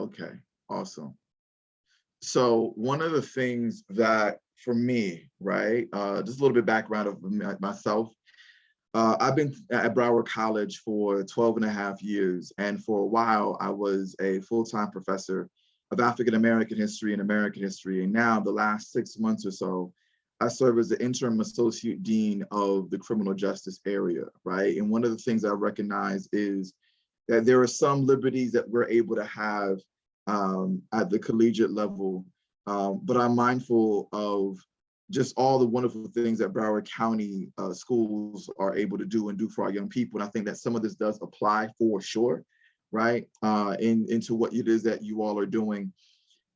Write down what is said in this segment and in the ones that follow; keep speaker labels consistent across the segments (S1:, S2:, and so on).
S1: Okay, awesome. So one of the things that for me, right, just a little bit background of myself. I've been at Broward College for 12 and a half years. And for a while, I was a full-time professor of African-American history and American history. And now the last 6 months or so, I serve as the interim associate dean of the criminal justice area, right? And one of the things I recognize is that there are some liberties that we're able to have at the collegiate level, but I'm mindful of just all the wonderful things that Broward County schools are able to do and do for our young people. And I think that some of this does apply for sure, right, into what it is that you all are doing.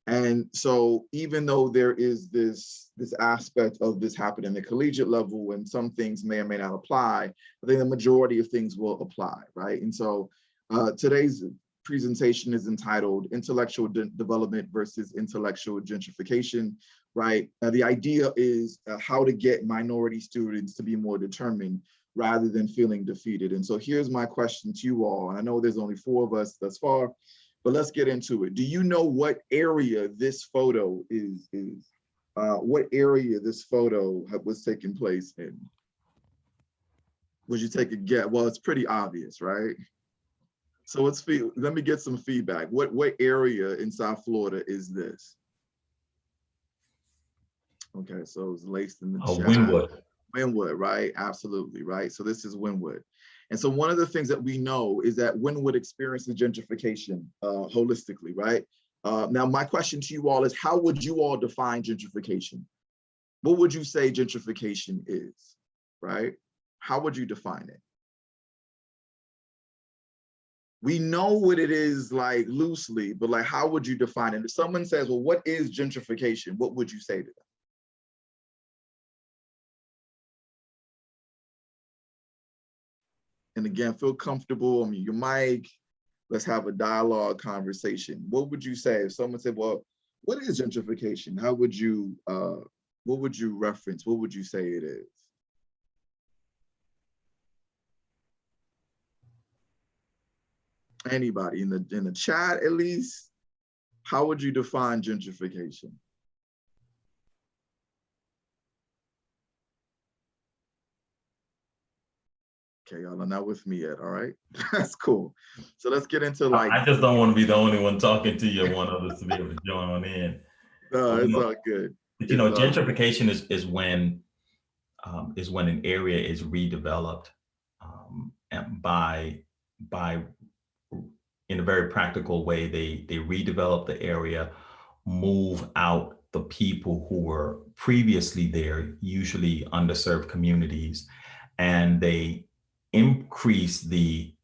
S1: And so even though there is this aspect of this happening at the collegiate level and some things may or may not apply, I think the majority of things will apply, right? And so today's presentation is entitled Intellectual Development versus Intellectual Gentrification, right? The idea is how to get minority students to be more determined rather than feeling defeated. And so here's my question to you all. And I know there's only 4 of us thus far, but let's get into it. Do you know what area this photo is? What area this photo was taking place in? Would you take a guess? Well, it's pretty obvious, right? So let me get some feedback. What area in South Florida is this? Okay, so it's laced in the chat.
S2: Wynwood.
S1: Wynwood, right? Absolutely, right? So this is Wynwood. And so one of the things that we know is that Wynwood experiences gentrification holistically, right? Now, my question to you all is, how would you all define gentrification? What would you say gentrification is, right? How would you define it? We know what it is, like, loosely, but like, how would you define it? If someone says, well, what is gentrification? What would you say to them? And again, feel comfortable. I mean, your mic, let's have a dialogue conversation. What would you say if someone said, well, what is gentrification? How would you, what would you reference? What would you say it is? Anybody in the chat, at least? How would you define gentrification? Okay, y'all are not with me yet, all right? That's cool. So let's get into like—
S2: I just don't want to be the only one talking to you. I want others to be able to join on in.
S1: No, it's all good.
S2: But, you know, gentrification is when an area is redeveloped and by in a very practical way, they redevelop the area, move out the people who were previously there, usually underserved communities, and they increase the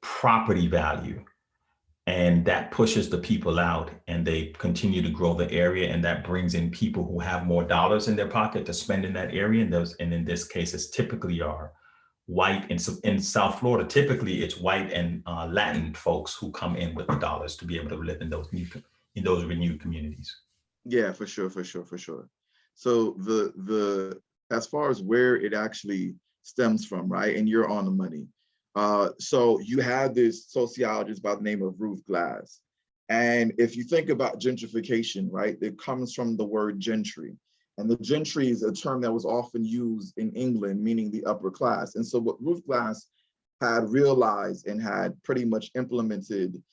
S2: property value, and that pushes the people out, and they continue to grow the area, and that brings in people who have more dollars in their pocket to spend in that area. And in this case, it's typically are white. In South Florida, typically it's white and Latin folks who come in with the dollars to be able to live in those renewed communities.
S1: Yeah, for sure. So as far as where it actually stems from, right? And you're on the money. So you have this sociologist by the name of Ruth Glass. And if you think about gentrification, right, it comes from the word gentry. And the gentry is a term that was often used in England, meaning the upper class. And so what Ruth Glass had realized and had pretty much implemented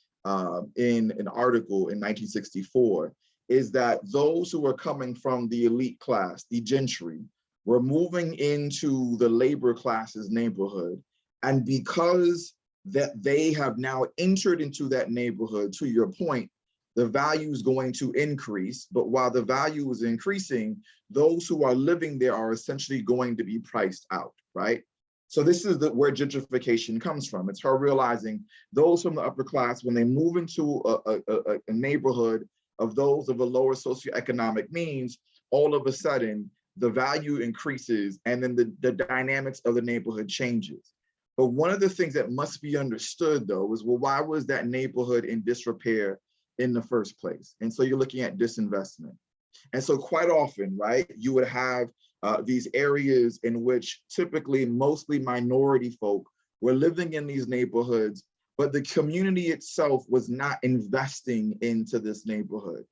S1: in an article in 1964 is that those who were coming from the elite class, the gentry, were moving into the labor class's neighborhood. And because that they have now entered into that neighborhood, to your point, the value is going to increase. But while the value is increasing, those who are living there are essentially going to be priced out, right? So this is where gentrification comes from. It's her realizing those from the upper class, when they move into a neighborhood of those of a lower socioeconomic means, all of a sudden, the value increases, and then the dynamics of the neighborhood changes. But one of the things that must be understood, though, is, well, why was that neighborhood in disrepair in the first place? And so you're looking at disinvestment. And so quite often, right, you would have these areas in which typically mostly minority folk were living in these neighborhoods, but the community itself was not investing into this neighborhood.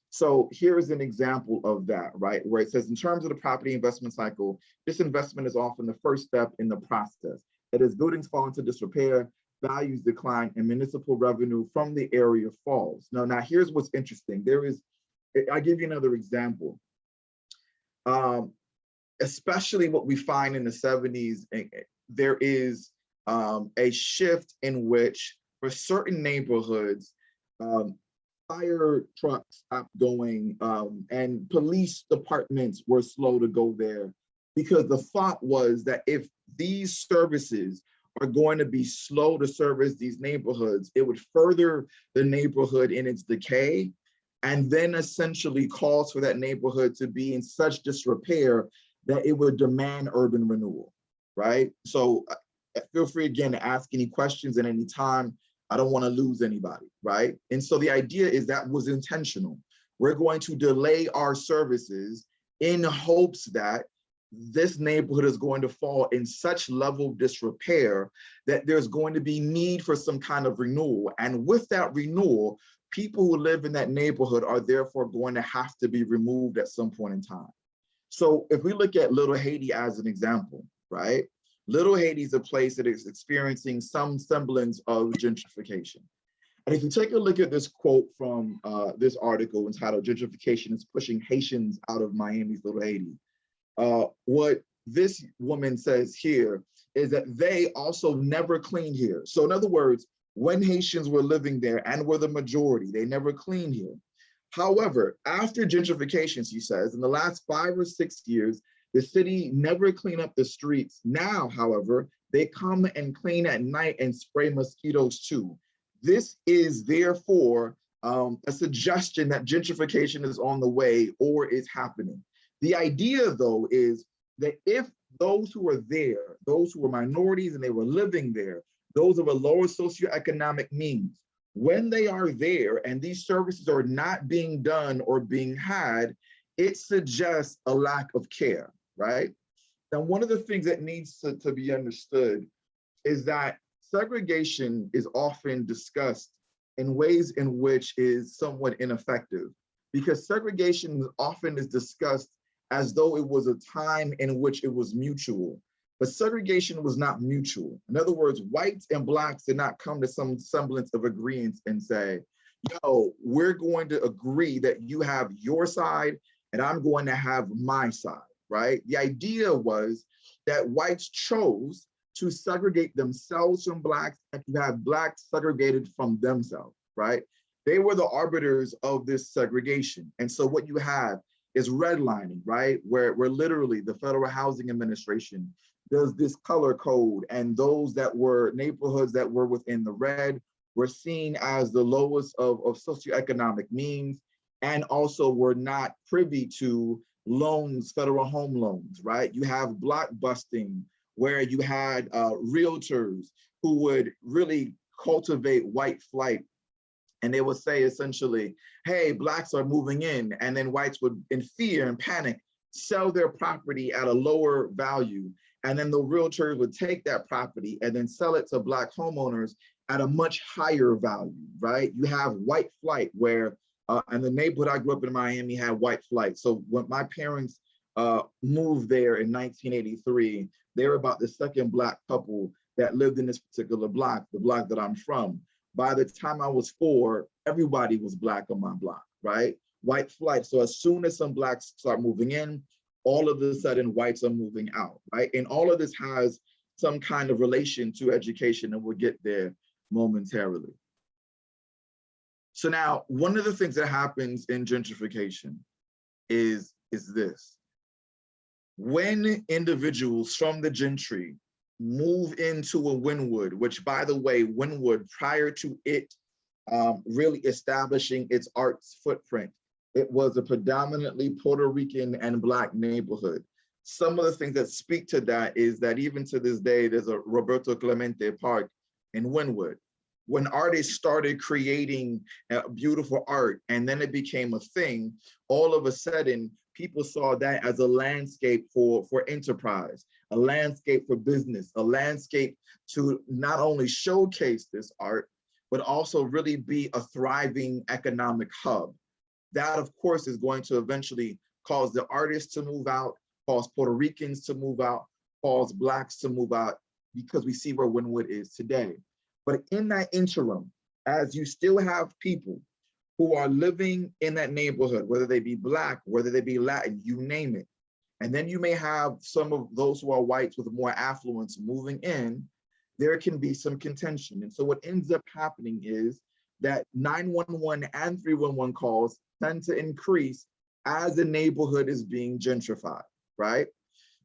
S1: So here's an example of that, right? Where it says, in terms of the property investment cycle, disinvestment is often the first step in the process. That is, buildings fall into disrepair, values decline, and municipal revenue from the area falls. Now here's what's interesting. I'll give you another example. Especially what we find in the 70s, there is a shift in which, for certain neighborhoods, fire trucks stopped going, and police departments were slow to go there, because the thought was that if these services are going to be slow to service these neighborhoods, it would further the neighborhood in its decay, and then essentially calls for that neighborhood to be in such disrepair that it would demand urban renewal, right? So feel free again to ask any questions at any time. I don't want to lose anybody, right? And so the idea is that was intentional. We're going to delay our services in hopes that this neighborhood is going to fall in such level of disrepair that there's going to be need for some kind of renewal. And with that renewal, people who live in that neighborhood are therefore going to have to be removed at some point in time. So if we look at Little Haiti as an example, right? Little Haiti is a place that is experiencing some semblance of gentrification. And if you take a look at this quote from this article entitled "Gentrification is Pushing Haitians Out of Miami's Little Haiti," what this woman says here is that they also never cleaned here. So in other words, when Haitians were living there and were the majority, they never cleaned here. However, after gentrification, she says, in the last 5 or 6 years, the city never cleaned up the streets. Now, however, they come and clean at night and spray mosquitoes too. This is therefore a suggestion that gentrification is on the way or is happening. The idea, though, is that if those who are there, those who were minorities and they were living there, those of a lower socioeconomic means, when they are there and these services are not being done or being had, it suggests a lack of care, right? Now, one of the things that needs to be understood is that segregation is often discussed in ways in which is somewhat ineffective, because segregation often is discussed as though it was a time in which it was mutual. But segregation was not mutual. In other words, whites and blacks did not come to some semblance of agreement and say, yo, we're going to agree that you have your side and I'm going to have my side, right? The idea was that whites chose to segregate themselves from blacks and to have blacks segregated from themselves, right? They were the arbiters of this segregation. And so what you have is redlining, right? Where literally the Federal Housing Administration does this color code, and those that were neighborhoods that were within the red were seen as the lowest of socioeconomic means, and also were not privy to loans, federal home loans, right? You have block busting, where you had realtors who would really cultivate white flight. And they would say essentially, hey, blacks are moving in, and then whites would, in fear and panic, sell their property at a lower value. And then the realtors would take that property and then sell it to black homeowners at a much higher value, right? You have white flight where, and the neighborhood I grew up in Miami had white flight. So when my parents moved there in 1983, they were about the second black couple that lived in this particular block, the block that I'm from. By the time I was 4, everybody was black on my block, right? White flight. So as soon as some blacks start moving in, all of a sudden whites are moving out, right? And all of this has some kind of relation to education, and we'll get there momentarily. So now, one of the things that happens in gentrification is this. When individuals from the gentry move into a Wynwood, which by the way, Wynwood, prior to it really establishing its arts footprint, it was a predominantly Puerto Rican and Black neighborhood. Some of the things that speak to that is that even to this day, there's a Roberto Clemente Park in Wynwood. When artists started creating beautiful art and then it became a thing, all of a sudden, people saw that as a landscape for enterprise, a landscape for business, a landscape to not only showcase this art, but also really be a thriving economic hub. That, of course, is going to eventually cause the artists to move out, cause Puerto Ricans to move out, cause Blacks to move out, because we see where Wynwood is today. But in that interim, as you still have people who are living in that neighborhood, whether they be Black, whether they be Latin, you name it. And then you may have some of those who are whites with more affluence moving in, there can be some contention. And so what ends up happening is that 911 and 311 calls tend to increase as the neighborhood is being gentrified, right?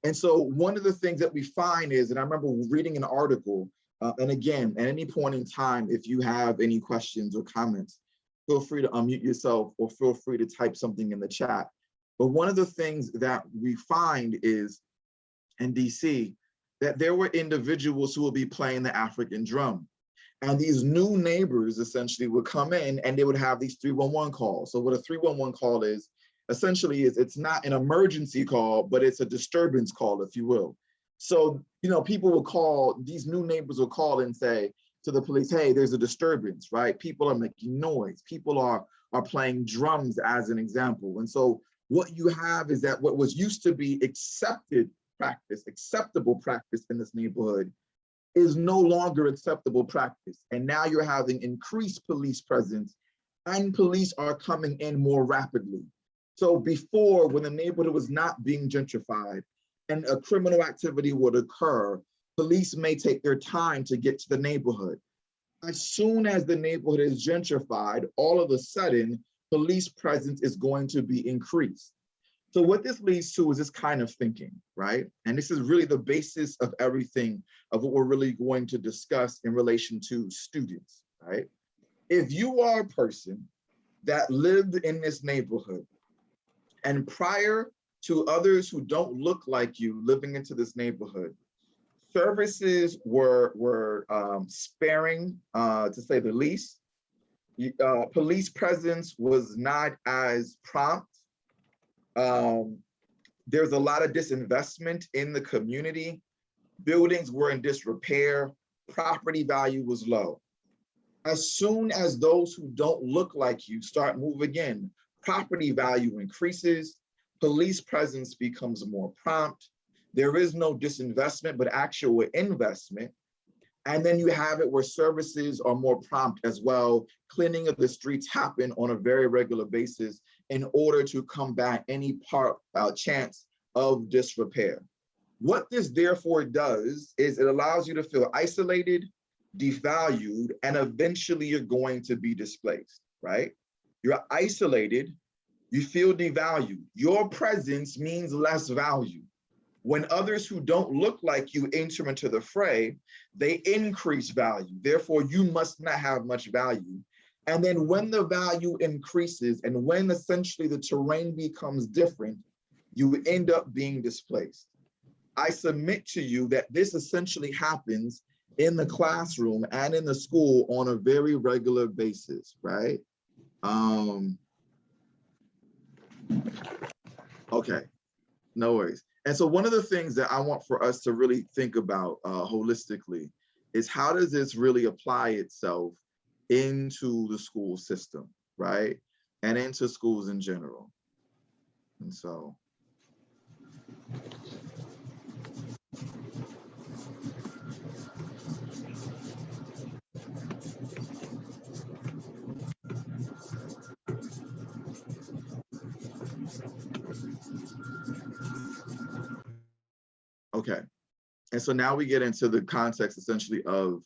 S1: And so one of the things that we find is, and I remember reading an article, and again, at any point in time, if you have any questions or comments, feel free to unmute yourself or feel free to type something in the chat. But one of the things that we find is in DC, that there were individuals who will be playing the African drum. And these new neighbors essentially would come in and they would have these 311 calls. So what a 311 call is, essentially is it's not an emergency call, but it's a disturbance call, if you will. So, you know, people will call, these new neighbors will call and say to the police, hey, there's a disturbance, right? People are making noise. People are playing drums, as an example. And so what you have is that what was used to be acceptable practice in this neighborhood is no longer acceptable practice. And now you're having increased police presence and police are coming in more rapidly. So before, when the neighborhood was not being gentrified and a criminal activity would occur, police may take their time to get to the neighborhood. As soon as the neighborhood is gentrified, all of a sudden, police presence is going to be increased. So what this leads to is this kind of thinking, right? And this is really the basis of everything of what we're really going to discuss in relation to students, right? If you are a person that lived in this neighborhood and prior to others who don't look like you living into this neighborhood, services were sparing, to say the least. Police presence was not as prompt. There's a lot of disinvestment in the community. Buildings were in disrepair. Property value was low. As soon as those who don't look like you start moving in, property value increases, police presence becomes more prompt. There is no disinvestment, but actual investment. And then you have it where services are more prompt as well. Cleaning of the streets happen on a very regular basis in order to combat any chance of disrepair. What this therefore does is it allows you to feel isolated, devalued, and eventually you're going to be displaced, right? You're isolated, you feel devalued. Your presence means less value. When others who don't look like you enter into the fray, they increase value. Therefore, you must not have much value. And then when the value increases and when essentially the terrain becomes different, you end up being displaced. I submit to you that this essentially happens in the classroom and in the school on a very regular basis, right? Okay, no worries. And so one of the things that I want for us to really think about holistically is how does this really apply itself into the school system, right? And into schools in general. And so. Okay, and so now we get into the context essentially of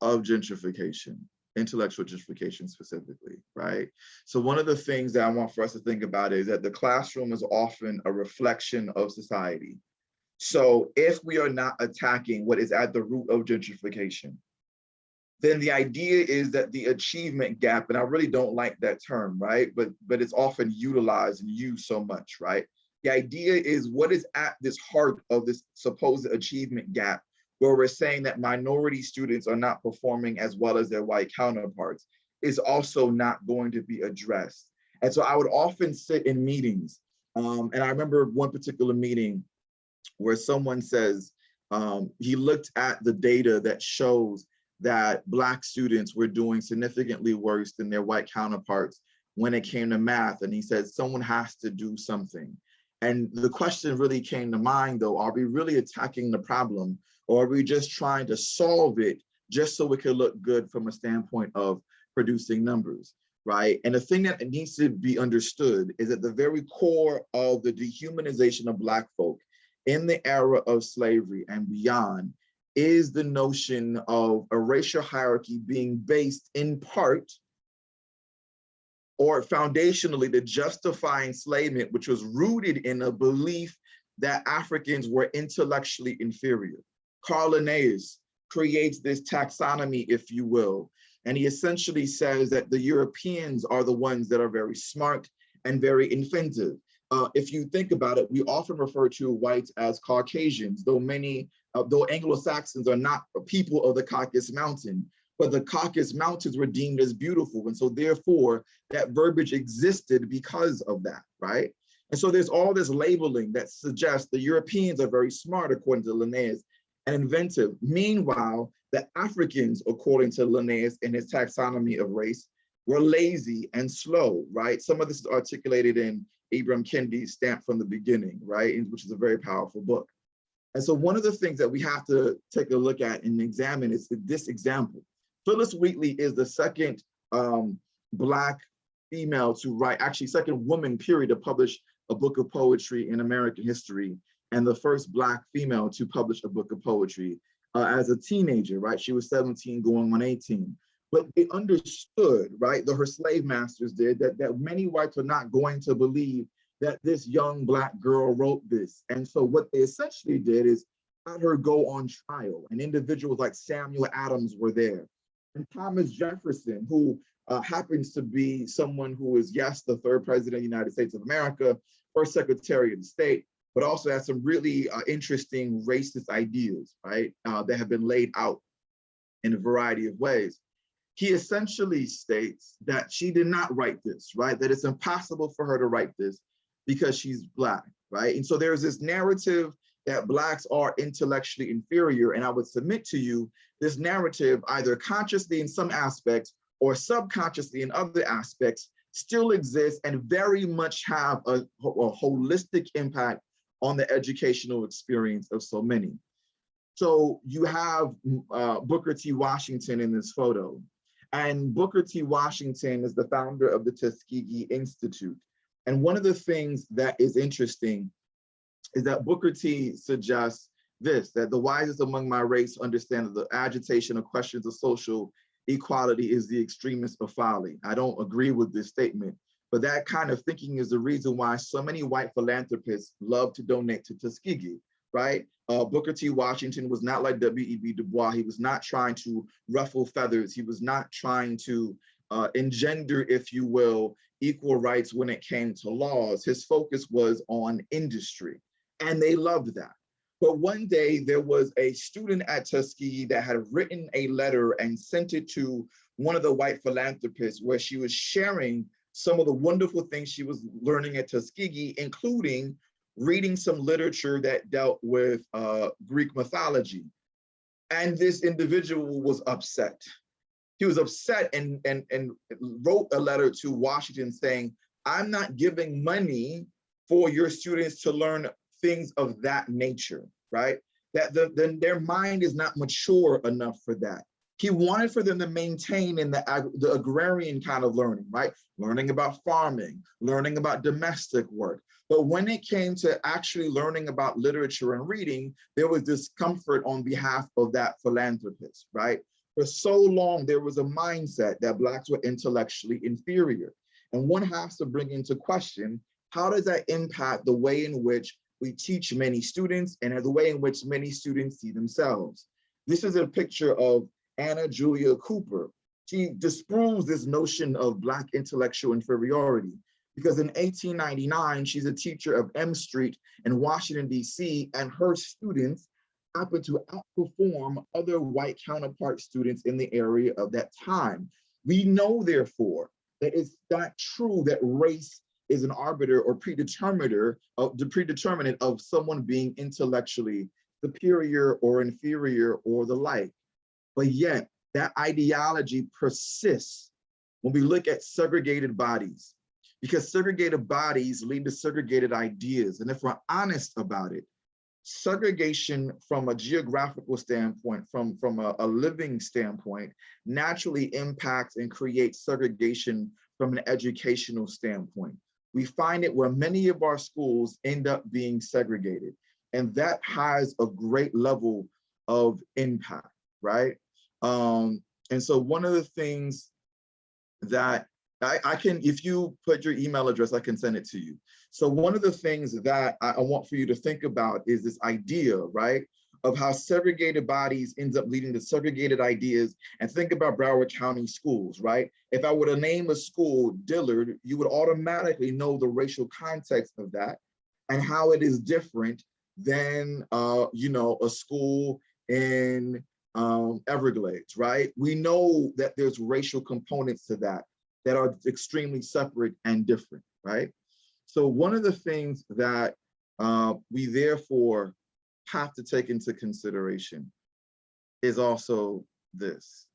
S1: gentrification, intellectual gentrification specifically, right? So one of the things that I want for us to think about is that the classroom is often a reflection of society. So if we are not attacking what is at the root of gentrification, then the idea is that the achievement gap, and I really don't like that term, right? But it's often utilized and used so much, right? The idea is what is at this heart of this supposed achievement gap, where we're saying that minority students are not performing as well as their white counterparts, is also not going to be addressed. And so I would often sit in meetings. And I remember one particular meeting where someone says, he looked at the data that shows that Black students were doing significantly worse than their white counterparts when it came to math. And he said, someone has to do something. And the question really came to mind though, are we really attacking the problem, or are we just trying to solve it just so it could look good from a standpoint of producing numbers, right? And the thing that needs to be understood is at the very core of the dehumanization of Black folk in the era of slavery and beyond is the notion of a racial hierarchy being based in part or foundationally to justify enslavement, which was rooted in a belief that Africans were intellectually inferior. Carl Linnaeus creates this taxonomy, if you will, and he essentially says that the Europeans are the ones that are very smart and very inventive. If you think about it, we often refer to whites as Caucasians, though though Anglo-Saxons are not people of the Caucasus Mountain, but the Caucasus Mountains were deemed as beautiful. And so therefore that verbiage existed because of that, right? And so there's all this labeling that suggests the Europeans are very smart, according to Linnaeus, and inventive. Meanwhile, the Africans, according to Linnaeus in his taxonomy of race, were lazy and slow, right? Some of this is articulated in Ibram Kendi's Stamp from the Beginning, right? Which is a very powerful book. And so one of the things that we have to take a look at and examine is this example. Phyllis Wheatley is the second Black female to write, actually second woman, period, to publish a book of poetry in American history, and the first Black female to publish a book of poetry as a teenager, right? She was 17 going on 18. But they understood, right, her slave masters did, that many whites were not going to believe that this young Black girl wrote this. And so what they essentially did is had her go on trial, and individuals like Samuel Adams were there. And Thomas Jefferson, who happens to be someone who is, yes, the third president of the United States of America, first Secretary of State, but also has some really interesting racist ideas, right, that have been laid out in a variety of ways. He essentially states that she did not write this, right? That it's impossible for her to write this because she's Black, right? And so there's this narrative that Blacks are intellectually inferior. And I would submit to you, this narrative, either consciously in some aspects or subconsciously in other aspects, still exists and very much have a holistic impact on the educational experience of so many. So you have Booker T. Washington in this photo. And Booker T. Washington is the founder of the Tuskegee Institute. And one of the things that is interesting is that Booker T suggests this, that the wisest among my race understand that the agitation of questions of social equality is the extremist of folly. I don't agree with this statement, but that kind of thinking is the reason why so many white philanthropists love to donate to Tuskegee, right? Booker T. Washington was not like W.E.B. Du Bois. He was not trying to ruffle feathers. He was not trying to engender, if you will, equal rights when it came to laws. His focus was on industry, and they loved that. But one day there was a student at Tuskegee that had written a letter and sent it to one of the white philanthropists where she was sharing some of the wonderful things she was learning at Tuskegee, including reading some literature that dealt with Greek mythology. And this individual was upset. He was upset and wrote a letter to Washington saying, I'm not giving money for your students to learn things of that nature, right? That their mind is not mature enough for that. He wanted for them to maintain in the agrarian kind of learning, right? Learning about farming, learning about domestic work. But when it came to actually learning about literature and reading, there was discomfort on behalf of that philanthropist, right? For so long, there was a mindset that Blacks were intellectually inferior. And one has to bring into question, how does that impact the way in which we teach many students and the way in which many students see themselves? This is a picture of Anna Julia Cooper. She disproves this notion of Black intellectual inferiority because in 1899, she's a teacher of M Street in Washington, D.C., and her students happen to outperform other white counterpart students in the area of that time. We know, therefore, that it's not true that race is an arbiter or predeterminant of someone being intellectually superior or inferior or the like. But yet that ideology persists when we look at segregated bodies, because segregated bodies lead to segregated ideas. And if we're honest about it, segregation from a geographical standpoint, from a living standpoint, naturally impacts and creates segregation from an educational standpoint. We find it where many of our schools end up being segregated, and that has a great level of impact, right? And so one of the things that I can, if you put your email address, I can send it to you. So one of the things that I want for you to think about is this idea, right, of how segregated bodies ends up leading to segregated ideas. And think about Broward County schools, right? If I were to name a school Dillard, you would automatically know the racial context of that and how it is different than, you know, a school in Everglades, right? We know that there's racial components to that are extremely separate and different, right? So one of the things that we therefore have to take into consideration is also this,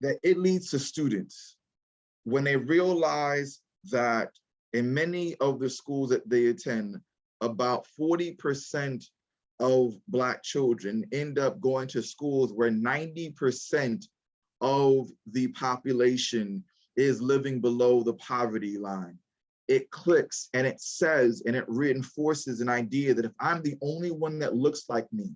S1: that it leads to students, when they realize that in many of the schools that they attend, about 40% of Black children end up going to schools where 90% of the population is living below the poverty line. It clicks and it says, and it reinforces an idea that if I'm the only one that looks like me,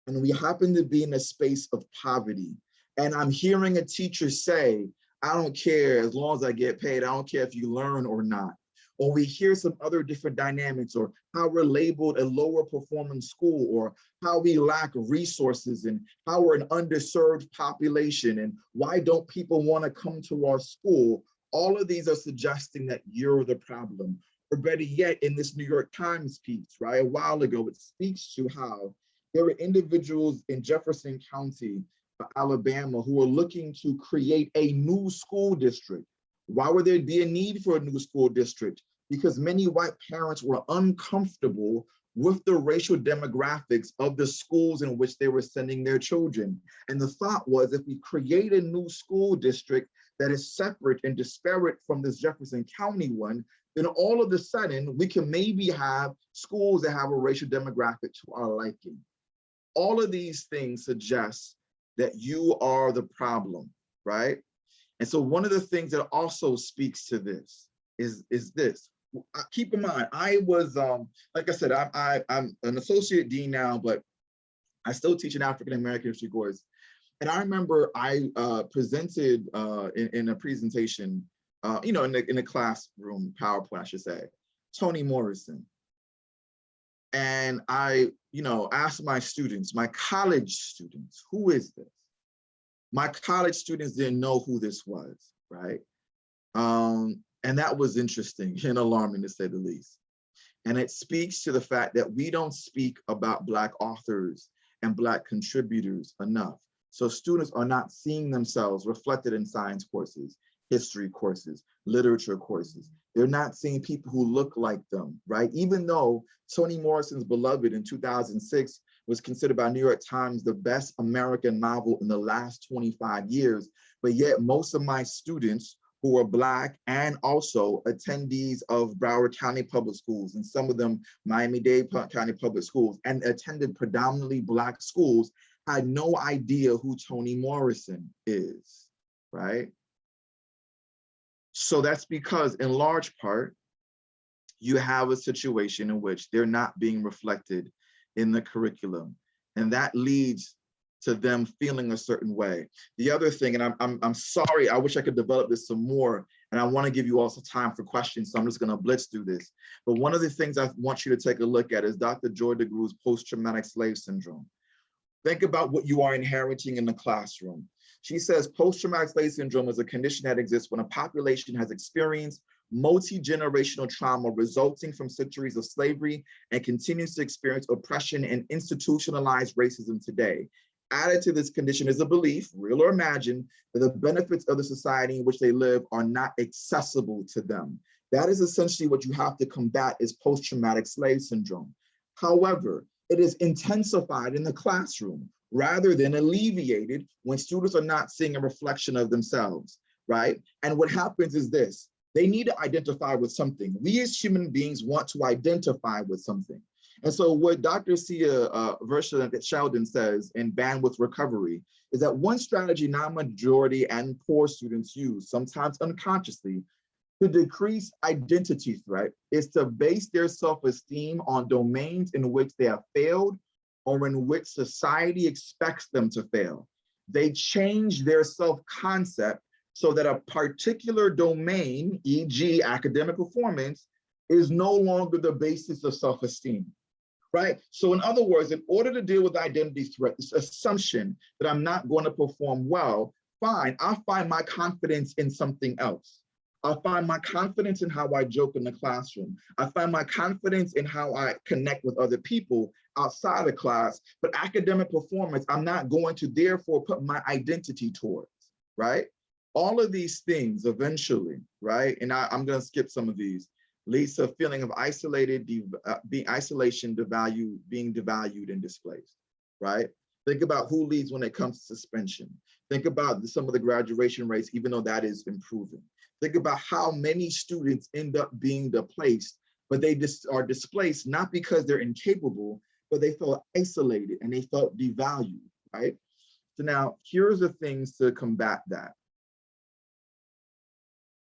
S1: and we happen to be in a space of poverty, and I'm hearing a teacher say, I don't care as long as I get paid, I don't care if you learn or not. Or we hear some other different dynamics, or how we're labeled a lower performing school, or how we lack resources, and how we're an underserved population, and why don't people want to come to our school? All of these are suggesting that you're the problem. Or better yet, in this New York Times piece, right, a while ago, it speaks to how there were individuals in Jefferson County, Alabama, who were looking to create a new school district. Why would there be a need for a new school district? Because many white parents were uncomfortable with the racial demographics of the schools in which they were sending their children. And the thought was, if we create a new school district that is separate and disparate from this Jefferson County one, then all of a sudden we can maybe have schools that have a racial demographic to our liking. All of these things suggest that you are the problem, right? And so one of the things that also speaks to this is this. Keep in mind, I was, like I said, I'm an associate dean now, but I still teach an African-American history course. And I remember I presented in a presentation, you know, in the classroom, PowerPoint, I should say, Toni Morrison. And I, you know, asked my students, my college students, who is this? My college students didn't know who this was, right? And that was interesting and alarming, to say the least. And it speaks to the fact that we don't speak about Black authors and Black contributors enough. So students are not seeing themselves reflected in science courses, history courses, literature courses. They're not seeing people who look like them, right? Even though Toni Morrison's Beloved in 2006 was considered by New York Times the best American novel in the last 25 years, but yet most of my students who are Black and also attendees of Broward County Public Schools, and some of them Miami-Dade County Public Schools, and attended predominantly Black schools, had no idea who Toni Morrison is, right? So that's because, in large part, you have a situation in which they're not being reflected in the curriculum, and that leads to them feeling a certain way. The other thing, and I'm sorry, I wish I could develop this some more, and I want to give you also time for questions, so I'm just going to blitz through this. But one of the things I want you to take a look at is Dr. Joy DeGroo's post-traumatic slave syndrome. Think about what you are inheriting in the classroom. She says post-traumatic slave syndrome is a condition that exists when a population has experienced multi-generational trauma resulting from centuries of slavery and continues to experience oppression and institutionalized racism today. Added to this condition is a belief, real or imagined, that the benefits of the society in which they live are not accessible to them. That is essentially what you have to combat is post-traumatic slave syndrome. However, it is intensified in the classroom rather than alleviated when students are not seeing a reflection of themselves, right? And what happens is this, they need to identify with something. We as human beings want to identify with something. And so what Dr. Sia Sheldon says in Bandwidth Recovery is that one strategy non-majority and poor students use, sometimes unconsciously, to decrease identity threat is to base their self-esteem on domains in which they have failed or in which society expects them to fail. They change their self-concept so that a particular domain, e.g. academic performance, is no longer the basis of self-esteem. Right? So in other words, in order to deal with identity threat, this assumption that I'm not going to perform well, fine, I'll find my confidence in something else. I'll find my confidence in how I joke in the classroom. I find my confidence in how I connect with other people outside of class, but academic performance, I'm not going to therefore put my identity towards, right? All of these things eventually, right? And I'm going to skip some of these, leads to a feeling of isolation, being devalued and displaced, right? Think about who leads when it comes to suspension. Think about some of the graduation rates, even though that is improving. Think about how many students end up being displaced, but they are displaced not because they're incapable, but they felt isolated and they felt devalued, right? So now here's the things to combat that.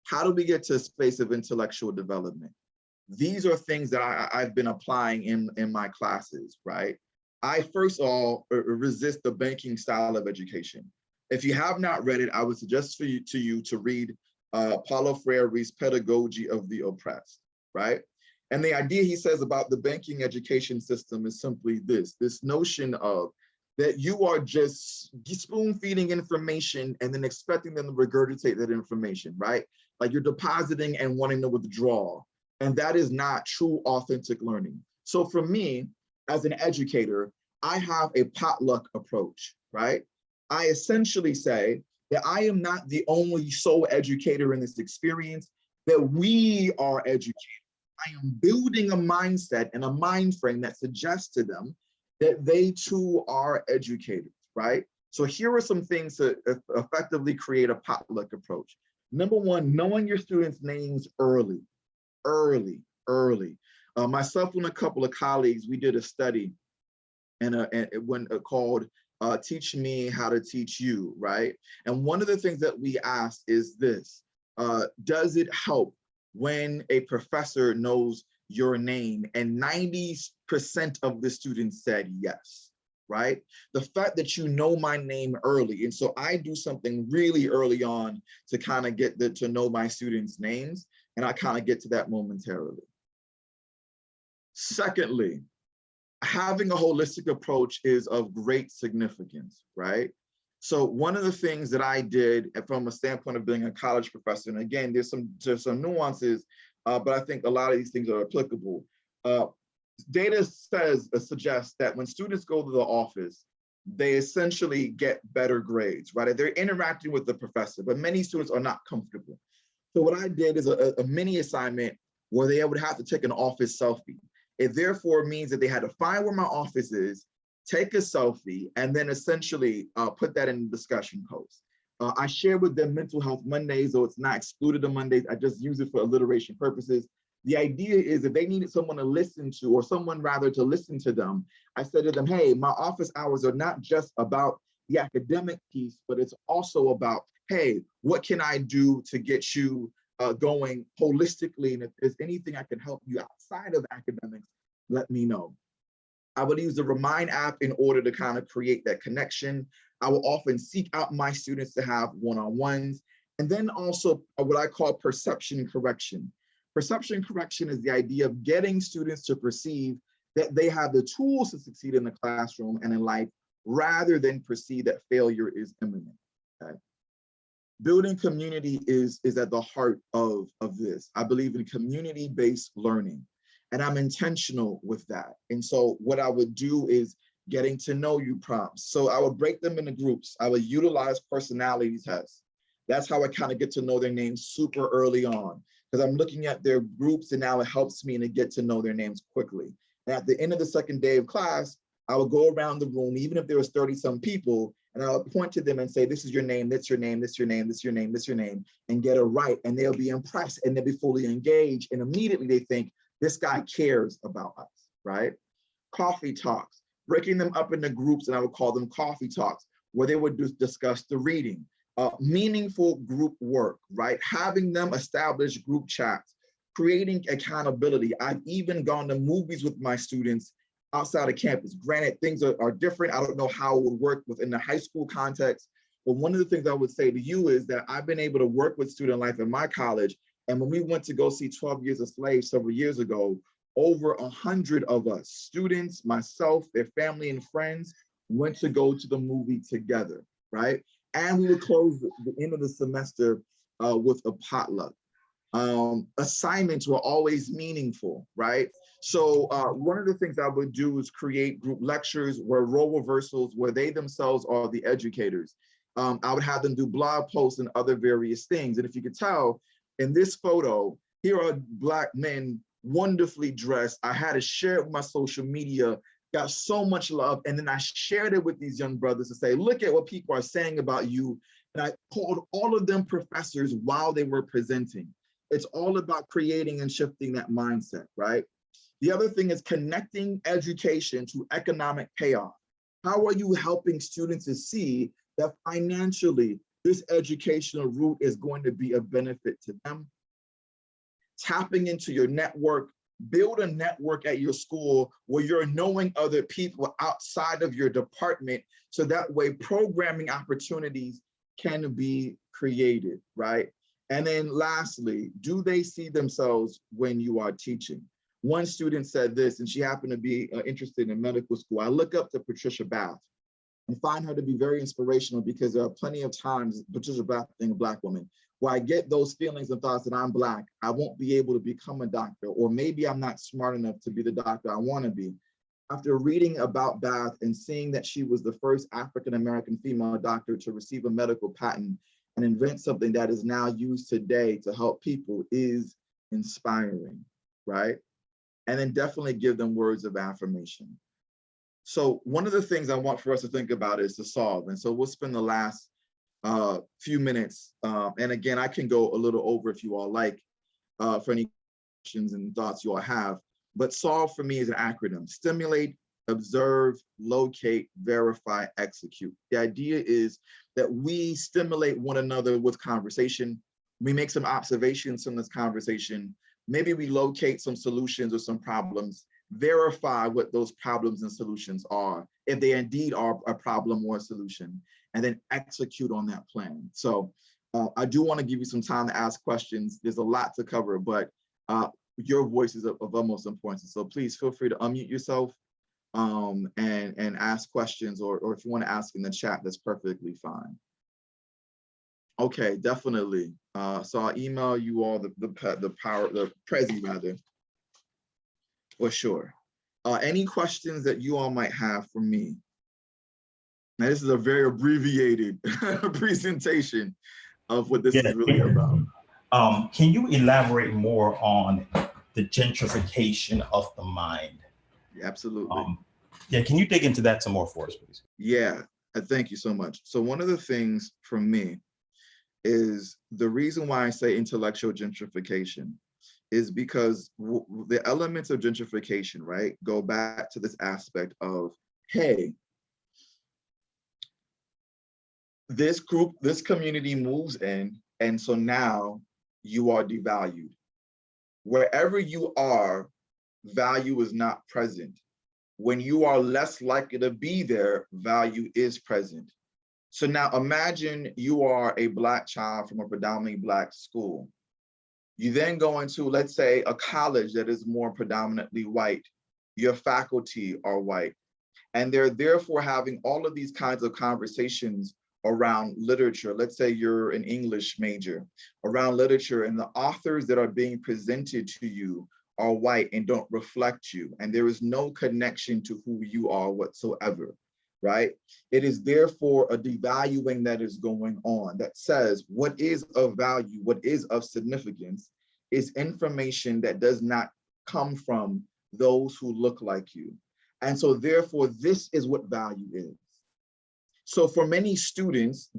S1: How do we get to a space of intellectual development? These are things that I've been applying in my classes, right? I first of all resist the banking style of education. If you have not read it, I would suggest to you to read Paulo Freire's Pedagogy of the Oppressed, right? And the idea he says about the banking education system is simply this notion of that you are just spoon feeding information and then expecting them to regurgitate that information, right? Like you're depositing and wanting to withdraw. And that is not true, authentic learning. So for me, as an educator, I have a potluck approach, right? I essentially say that I am not the only sole educator in this experience, that we are educators. I am building a mindset and a mind frame that suggests to them that they too are educators, right? So here are some things to effectively create a potluck approach. Number one, knowing your students' names early. Myself and a couple of colleagues, we did a study and called Teach Me How to Teach You, right? And one of the things that we asked is this, does it help when a professor knows your name? And 90% of the students said yes, right? The fact that you know my name early, and so I do something really early on to kind of get to know my students' names, and I kind of get to that momentarily. Secondly, having a holistic approach is of great significance, right? So one of the things that I did from a standpoint of being a college professor, and again, there's some nuances, but I think a lot of these things are applicable. Data suggests that when students go to the office, they essentially get better grades, right? They're interacting with the professor, but many students are not comfortable. So what I did is a mini assignment where they would have to take an office selfie. It therefore means that they had to find where my office is, take a selfie, and then essentially put that in the discussion post. I share with them Mental Health Mondays, though it's not excluded on Mondays. I just use it for alliteration purposes. The idea is if they needed someone to listen to, or someone rather to listen to them, I said to them, hey, my office hours are not just about the academic piece, but it's also about, hey, what can I do to get you going holistically? And if there's anything I can help you outside of academics, let me know. I would use the Remind app in order to kind of create that connection. I will often seek out my students to have one-on-ones. And then also what I call perception correction. Perception correction is the idea of getting students to perceive that they have the tools to succeed in the classroom and in life, rather than perceive that failure is imminent. Okay? Building community is at the heart of this. I believe in community-based learning, and I'm intentional with that. And so what I would do is getting to know you prompts. So I would break them into groups. I would utilize personality tests. That's how I kind of get to know their names super early on, because I'm looking at their groups and now it helps me to get to know their names quickly. And at the end of the second day of class, I would go around the room, even if there was 30 some people, and I would point to them and say, this is your name, that's your name, this your name, this your name, this your name, and get it right. And they'll be impressed and they'll be fully engaged. And immediately they think, this guy cares about us, right? Coffee talks, breaking them up into groups, and I would call them coffee talks, where they would discuss the reading. Meaningful group work, right? Having them establish group chats, creating accountability. I've even gone to movies with my students outside of campus. Granted, things are different. I don't know how it would work within the high school context, but one of the things I would say to you is that I've been able to work with student life in my college. And when we went to go see 12 Years a Slave several years ago, over 100 of us, students, myself, their family and friends, went to go to the movie together, right? And we would close the end of the semester with a potluck. Assignments were always meaningful, right? So one of the things I would do is create group lectures where role reversals, where they themselves are the educators. I would have them do blog posts and other various things. And if you could tell in this photo, here are Black men wonderfully dressed. I had to share it with my social media, got so much love. And then I shared it with these young brothers to say, look at what people are saying about you. And I called all of them professors while they were presenting. It's all about creating and shifting that mindset, right? The other thing is connecting education to economic payoff. How are you helping students to see that financially this educational route is going to be a benefit to them? Tapping into your network, build a network at your school where you're knowing other people outside of your department, so that way programming opportunities can be created, right? And then lastly, do they see themselves when you are teaching? One student said this, and she happened to be interested in medical school. I look up to Patricia Bath and find her to be very inspirational, because there are plenty of times, Patricia Bath being a Black woman, where I get those feelings and thoughts that I'm Black, I won't be able to become a doctor, or maybe I'm not smart enough to be the doctor I want to be. After reading about Bath and seeing that she was the first African-American female doctor to receive a medical patent and invent something that is now used today to help people, is inspiring, right? And then definitely give them words of affirmation. So one of the things I want for us to think about is to solve. And so we'll spend the last few minutes. And again, I can go a little over if you all like, for any questions and thoughts you all have. But SOLVE for me is an acronym: stimulate, observe, locate, verify, execute. The idea is that we stimulate one another with conversation. We make some observations from this conversation. Maybe we locate some solutions or some problems, verify what those problems and solutions are, if they indeed are a problem or a solution, and then execute on that plan. So I do want to give you some time to ask questions. There's a lot to cover, but your voice is of utmost importance. So please feel free to unmute yourself and ask questions, or if you want to ask in the chat, that's perfectly fine. Okay, definitely. So I'll email you all the Prezi rather, for sure. Any questions that you all might have for me? Now, this is a very abbreviated presentation of what this is really about.
S2: Can you elaborate more on the gentrification of the mind?
S1: Yeah, absolutely.
S2: Yeah, can you dig into that some more for us, please?
S1: Yeah, thank you so much. So one of the things for me is the reason why I say intellectual gentrification is because the elements of gentrification, right, go back to this aspect of, hey, this group, this community moves in, and so now you are devalued. Wherever you are, value is not present. When you are less likely to be there, value is present. So now imagine you are a Black child from a predominantly Black school. You then go into, let's say, a college that is more predominantly white. Your faculty are white. And they're therefore having all of these kinds of conversations around literature. Let's say you're an English major, around literature, and the authors that are being presented to you are white and don't reflect you, and there is no connection to who you are whatsoever, right? It is therefore a devaluing that is going on that says what is of value, what is of significance is information that does not come from those who look like you. And so therefore, this is what value is. So for many students,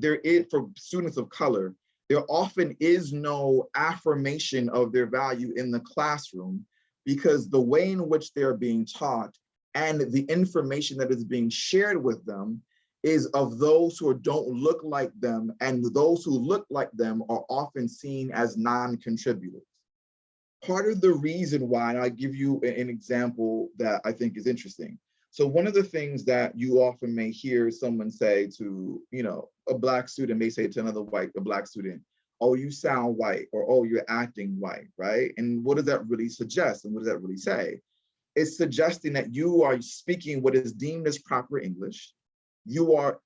S1: for students of color, there often is no affirmation of their value in the classroom because the way in which they're being taught and the information that is being shared with them is of those who don't look like them, and those who look like them are often seen as non-contributors. Part of the reason why, and I'll give you an example that I think is interesting. So one of the things that you often may hear someone say to, a Black student may say to another a Black student, oh, you sound white, or oh, you're acting white, right? And what does that really suggest? And what does that really say? It's suggesting that you are speaking what is deemed as proper English. You are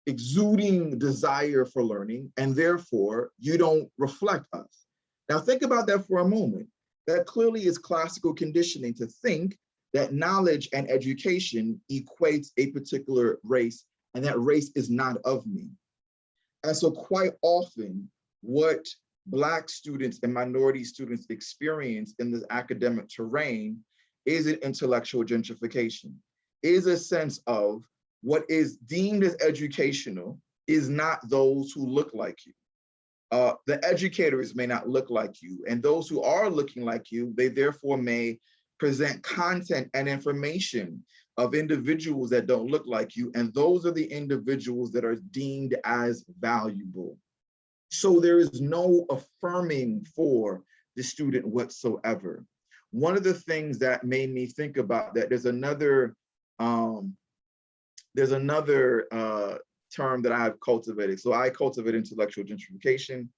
S1: exuding desire for learning, and therefore you don't reflect us. Now think about that for a moment. That clearly is classical conditioning to think that knowledge and education equates a particular race, and that race is not of me. And so quite often, what Black students and minority students experience in this academic terrain is an intellectual gentrification, is a sense of what is deemed as educational is not those who look like you. The educators may not look like you, and those who are looking like you, they therefore may present content and information of individuals that don't look like you, and those are the individuals that are deemed as valuable. So there is no affirming for the student whatsoever. One of the things that made me think about that, there's another term that I've cultivated. So I cultivate intellectual gentrification.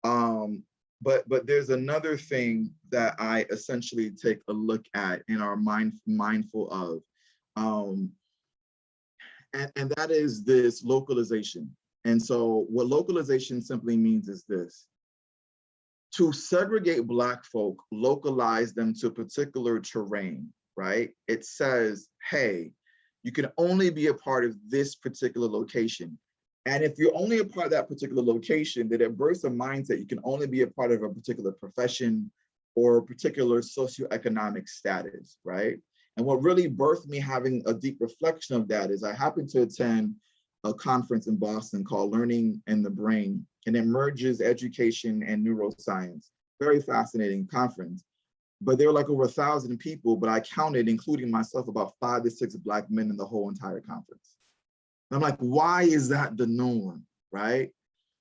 S1: But there's another thing that I essentially take a look at and are mindful of. And that is this localization. And so what localization simply means is this: to segregate Black folk, localize them to a particular terrain, right? It says, hey, you can only be a part of this particular location. And if you're only a part of that particular location, then it births a mindset you can only be a part of a particular profession or a particular socioeconomic status, right? And what really birthed me having a deep reflection of that is I happened to attend a conference in Boston called Learning in the Brain, and it merges education and neuroscience. Very fascinating conference. But there were like over 1,000 people, but I counted, including myself, about 5 to 6 Black men in the whole entire conference. And I'm like, why is that the norm, right?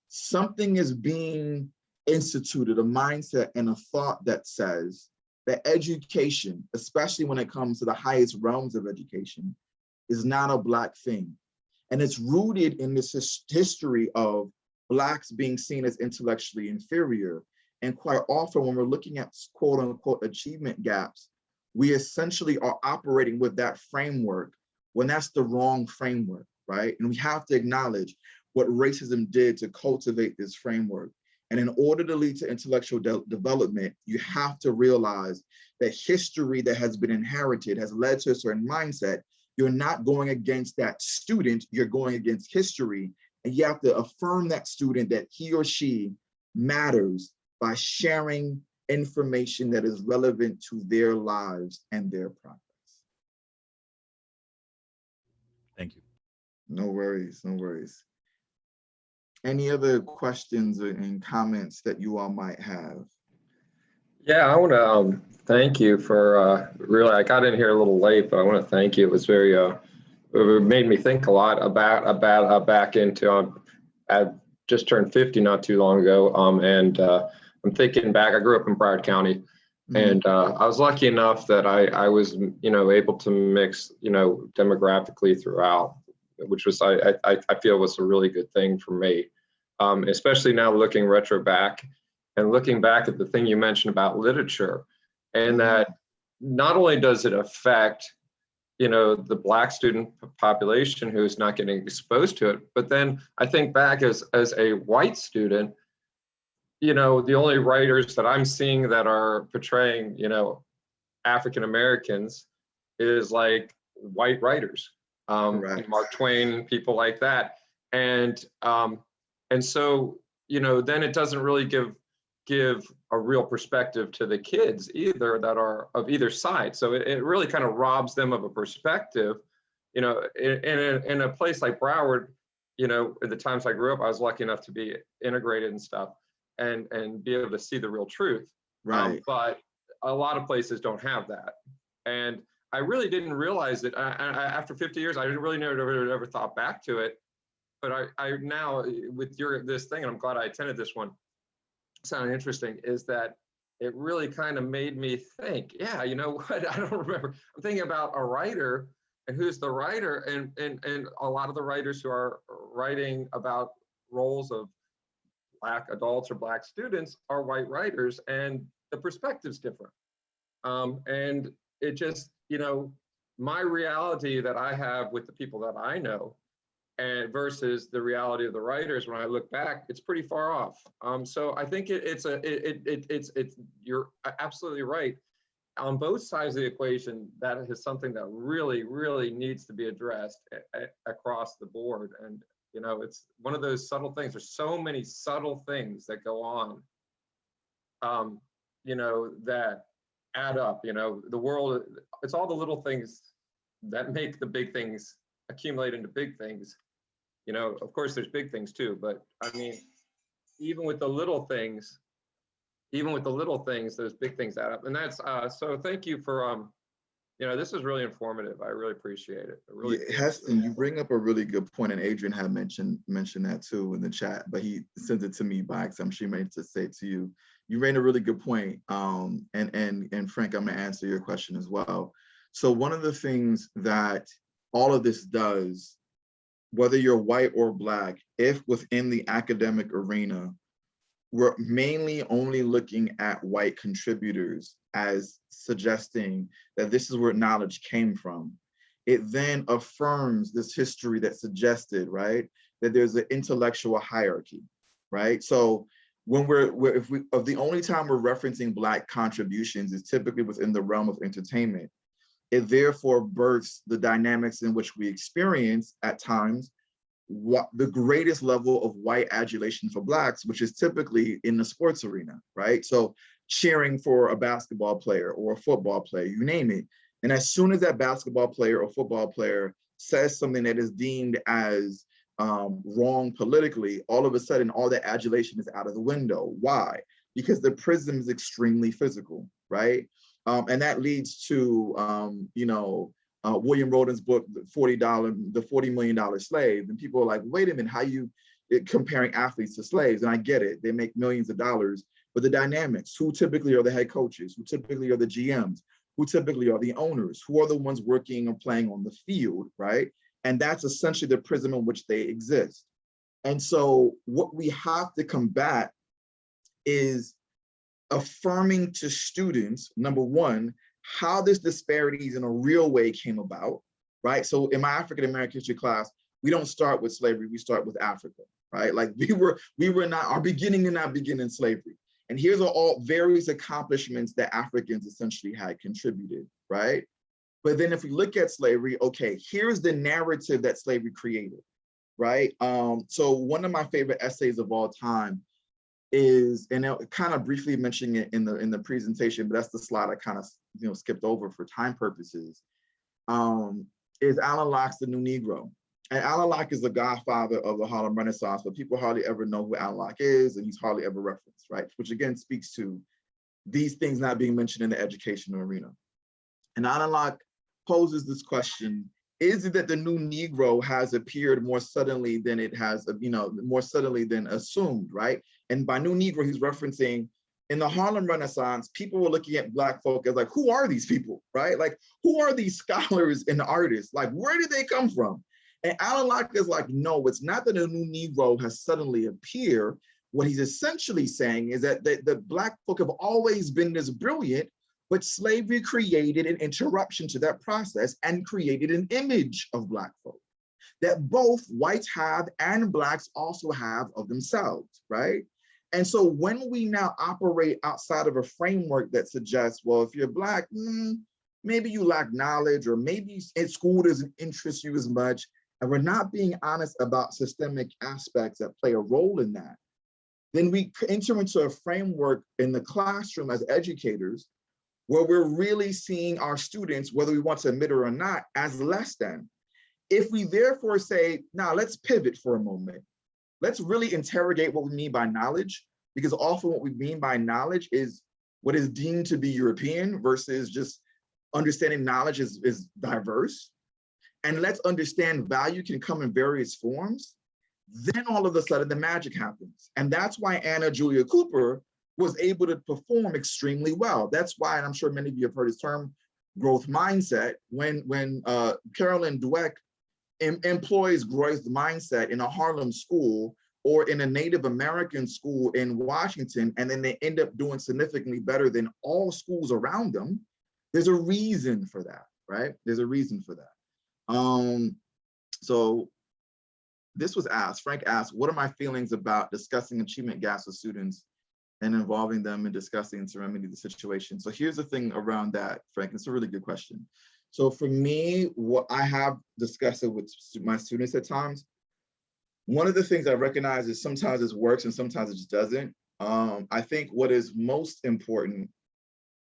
S1: Something is being instituted, a mindset and a thought that says that education, especially when it comes to the highest realms of education, is not a Black thing. And it's rooted in this history of Blacks being seen as intellectually inferior. And quite often when we're looking at quote unquote achievement gaps, we essentially are operating with that framework when that's the wrong framework, right? And we have to acknowledge what racism did to cultivate this framework. And in order to lead to intellectual development, you have to realize that history that has been inherited has led to a certain mindset. You're not going against that student, you're going against history. And you have to affirm that student that he or she matters by sharing information that is relevant to their lives and their progress.
S2: Thank you.
S1: No worries, no worries. Any other questions and comments that you all might have?
S3: Yeah, I want to thank you for really, I got in here a little late, but I want to thank you. It was very, it made me think a lot about back into, I just turned 50 not too long ago. And I'm thinking back, I grew up in Broward County. And I was lucky enough that I was, able to mix, demographically throughout, which was, I feel was a really good thing for me, especially now looking retro back and looking back at the thing you mentioned about literature, and that not only does it affect, the Black student population who's not getting exposed to it, but then I think back as a white student, the only writers that I'm seeing that are portraying, African Americans is like white writers, Mark Twain, people like that, and so then it doesn't really give a real perspective to the kids either that are of either side. So it really kind of robs them of a perspective. In a place like Broward, at the times I grew up, I was lucky enough to be integrated and stuff, and be able to see the real truth.
S1: Right.
S3: But a lot of places don't have that, and I really didn't realize it. After 50 years, I really never thought back to it. But I now, with this thing, and I'm glad I attended this one, sounded interesting, is that it really kind of made me think, yeah, you know what, I don't remember. I'm thinking about a writer and who's the writer, and a lot of the writers who are writing about roles of Black adults or Black students are white writers, and the perspective's different. And it just, my reality that I have with the people that I know, and versus the reality of the writers, when I look back, it's pretty far off. So I think you're absolutely right. On both sides of the equation, that is something that really, really needs to be addressed across the board. And it's one of those subtle things. There's so many subtle things that go on, that add up. The world, it's all the little things that make the big things accumulate into big things. Of course there's big things too, but I mean, even with the little things, those big things add up. And that's, so thank you for, this is really informative. I really appreciate it.
S1: Heston, you bring up a really good point, and Adrian had mentioned that too in the chat, but he sent it to me by, because I'm sure he meant to say it to you. You made a really good point. And Frank, I'm gonna answer your question as well. So one of the things that all of this does, whether you're white or Black, if within the academic arena, we're mainly only looking at white contributors as suggesting that this is where knowledge came from, it then affirms this history that suggested, right, that there's an intellectual hierarchy, right? So when the only time we're referencing Black contributions is typically within the realm of entertainment, it therefore births the dynamics in which we experience at times what the greatest level of white adulation for Blacks, which is typically in the sports arena, right? So cheering for a basketball player or a football player, you name it. And as soon as that basketball player or football player says something that is deemed as wrong politically, all of a sudden, all that adulation is out of the window. Why? Because the prism is extremely physical, right? And that leads to, William Rhoden's book, the $40 million slave. And people are like, wait a minute, how you comparing athletes to slaves? And I get it, they make millions of dollars, but the dynamics, who typically are the head coaches, who typically are the GMs, who typically are the owners, who are the ones working or playing on the field, right? And that's essentially the prism in which they exist. And so what we have to combat is affirming to students, number one, how this disparities in a real way came about, right? So in my African American history class, we don't start with slavery, we start with Africa, right? Like we were not, our beginning did not begin in slavery. And here's all various accomplishments that Africans essentially had contributed, right? But then if we look at slavery, okay, here's the narrative that slavery created, right? So one of my favorite essays of all time is, and kind of briefly mentioning it in the presentation, but that's the slide I kind of skipped over for time purposes, is Alan Locke's The New Negro. And Alan Locke is the godfather of the Harlem Renaissance, but people hardly ever know who Alan Locke is, and he's hardly ever referenced, right? Which again speaks to these things not being mentioned in the educational arena. And Alan Locke poses this question: is it that the new Negro has appeared more suddenly than it has, more suddenly than assumed, right? And by new Negro, he's referencing in the Harlem Renaissance, people were looking at Black folk as like, who are these people, right? Like, who are these scholars and artists? Like, where did they come from? And Alan Locke is like, no, it's not that a new Negro has suddenly appeared. What he's essentially saying is that the Black folk have always been this brilliant, but slavery created an interruption to that process and created an image of Black folk that both whites have and Blacks also have of themselves, right? And so when we now operate outside of a framework that suggests, well, if you're Black, maybe you lack knowledge, or maybe school doesn't interest you as much, and we're not being honest about systemic aspects that play a role in that, then we enter into a framework in the classroom as educators where we're really seeing our students, whether we want to admit it or not, as less than. If we therefore say, now let's pivot for a moment, let's really interrogate what we mean by knowledge, because often what we mean by knowledge is what is deemed to be European versus just understanding knowledge is diverse. And let's understand value can come in various forms. Then all of a sudden the magic happens. And that's why Anna Julia Cooper was able to perform extremely well. That's why, and I'm sure many of you have heard this term, growth mindset, when Carolyn Dweck employs growth mindset in a Harlem school or in a Native American school in Washington, and then they end up doing significantly better than all schools around them, there's a reason for that, right? There's a reason for that. So this was asked, Frank asked, what are my feelings about discussing achievement gaps with students and involving them in discussing to remedy the situation? So here's the thing around that, Frank, it's a really good question. So for me, what I have discussed it with my students at times, one of the things I recognize is sometimes it works and sometimes it just doesn't. I think what is most important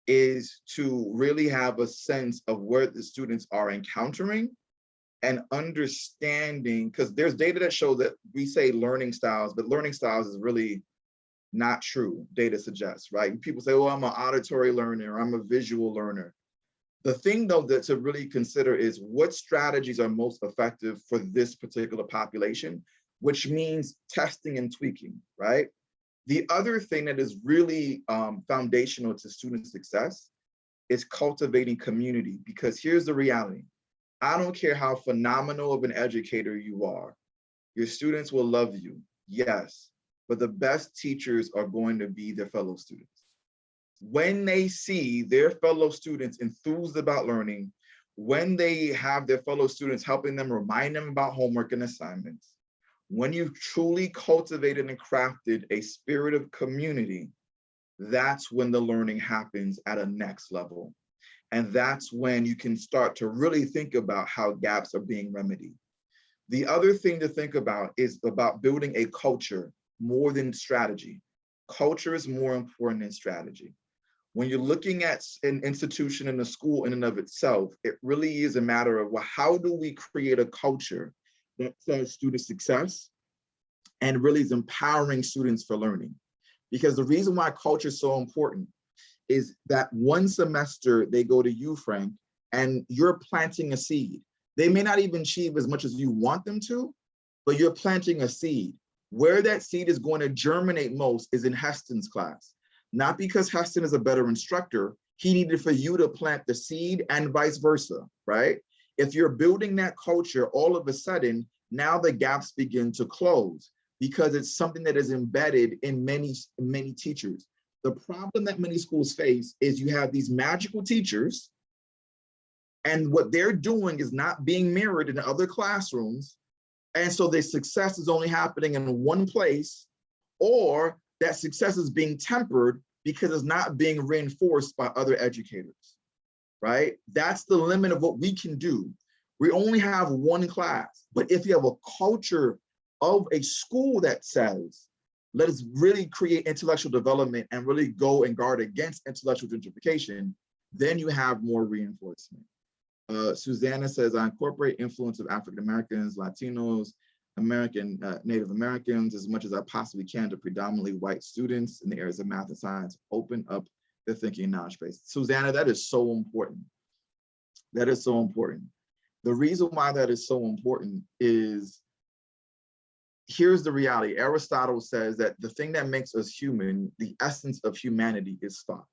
S1: is to really have a sense of where the students are encountering and understanding, because there's data that shows that we say learning styles, but learning styles is really not true, data suggests, right? People say, well, I'm an auditory learner, I'm a visual learner. The thing though that to really consider is what strategies are most effective for this particular population, which means testing and tweaking, right? The other thing that is really foundational to student success is cultivating community, because here's the reality. I don't care how phenomenal of an educator you are, your students will love you, yes, but the best teachers are going to be their fellow students. When they see their fellow students enthused about learning, when they have their fellow students helping them, remind them about homework and assignments, when you've truly cultivated and crafted a spirit of community, that's when the learning happens at a next level. And that's when you can start to really think about how gaps are being remedied. The other thing to think about is about building a culture more than strategy. Culture is more important than strategy. When you're looking at an institution in a school in and of itself, it really is a matter of, well, how do we create a culture that says student success and really is empowering students for learning? Because the reason why culture is so important is that one semester they go to you, Frank, and you're planting a seed. They may not even achieve as much as you want them to, but you're planting a seed. Where that seed is going to germinate most is in Heston's class. Not because Heston is a better instructor, he needed for you to plant the seed and vice versa, right? If you're building that culture, all of a sudden, now the gaps begin to close because it's something that is embedded in many teachers. The problem that many schools face is you have these magical teachers, and what they're doing is not being mirrored in other classrooms. And so their success is only happening in one place, or that success is being tempered because it's not being reinforced by other educators, right? That's the limit of what we can do. We only have one class, but if you have a culture of a school that says, let us really create intellectual development and really go and guard against intellectual gentrification, then you have more reinforcement. Susanna says, I incorporate influence of African Americans, Latinos, Native Americans as much as I possibly can to predominantly white students in the areas of math and science, open up their thinking and knowledge base. Susanna, that is so important. That is so important. The reason why that is so important is, here's the reality. Aristotle says that the thing that makes us human, the essence of humanity, is thought,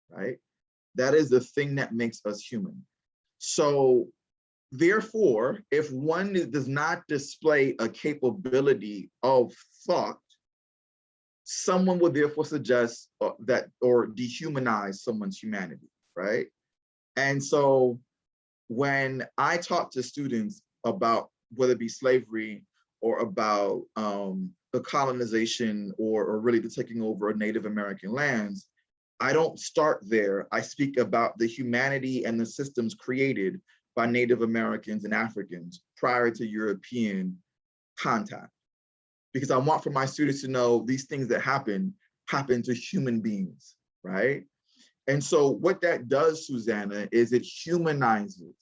S1: right? That is the thing that makes us human. So therefore, if one does not display a capability of thought, someone would therefore suggest that or dehumanize someone's humanity, right? And so when I talk to students about whether it be slavery or about the colonization or really the taking over of Native American lands, I don't start there. I speak about the humanity and the systems created by Native Americans and Africans prior to European contact. Because I want for my students to know these things that happen to human beings, right? And so what that does, Susanna, is it humanizes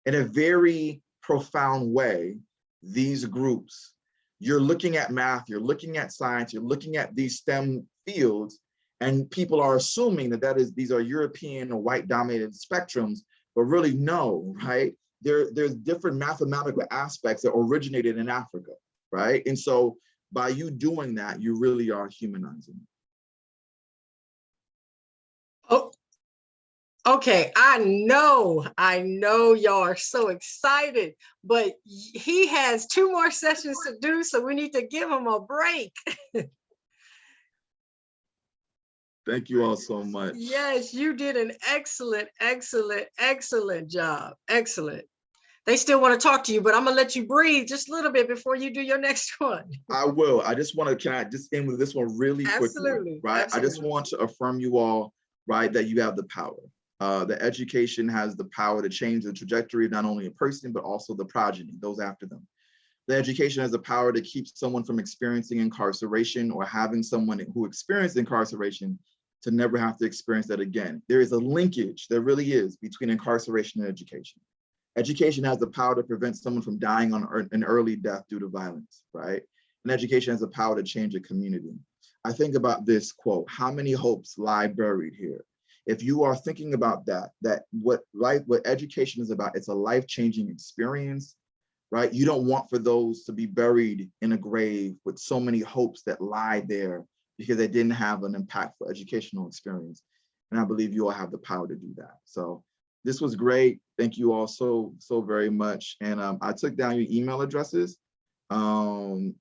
S1: in a very profound way these groups. You're looking at math, you're looking at science, you're looking at these STEM fields, and people are assuming that these are European or white dominated spectrums, but really no, right? There's different mathematical aspects that originated in Africa, right? And so by you doing that, you really are humanizing.
S4: Oh, okay. I know y'all are so excited, but he has 2 more sessions to do, so we need to give him a break.
S1: Thank you all so much.
S4: Yes, you did an excellent, excellent, excellent job. Excellent. They still want to talk to you, but I'm gonna let you breathe just a little bit before you do your next one.
S1: I will. I just want to, can I just end with this one really quickly?
S4: Absolutely.
S1: Right.
S4: Absolutely.
S1: I just want to affirm you all, right, that you have the power. The education has the power to change the trajectory of not only a person, but also the progeny, those after them. The education has the power to keep someone from experiencing incarceration or having someone who experienced incarceration to never have to experience that again. There is a linkage, there really is, between incarceration and education. Education has the power to prevent someone from dying on an early death due to violence, right? And education has the power to change a community. I think about this quote, how many hopes lie buried here? If you are thinking about that what education is about, it's a life-changing experience, right? You don't want for those to be buried in a grave with so many hopes that lie there because they didn't have an impactful educational experience. And I believe you all have the power to do that. So this was great. Thank you all so very much. And I took down your email addresses, and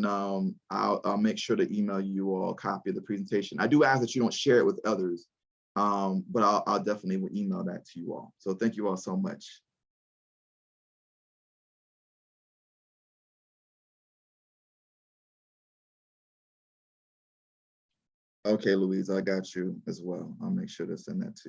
S1: I'll make sure to email you all a copy of the presentation. I do ask that you don't share it with others, but I'll definitely email that to you all. So thank you all so much. Okay, Louise, I got you as well. I'll make sure to send that to you.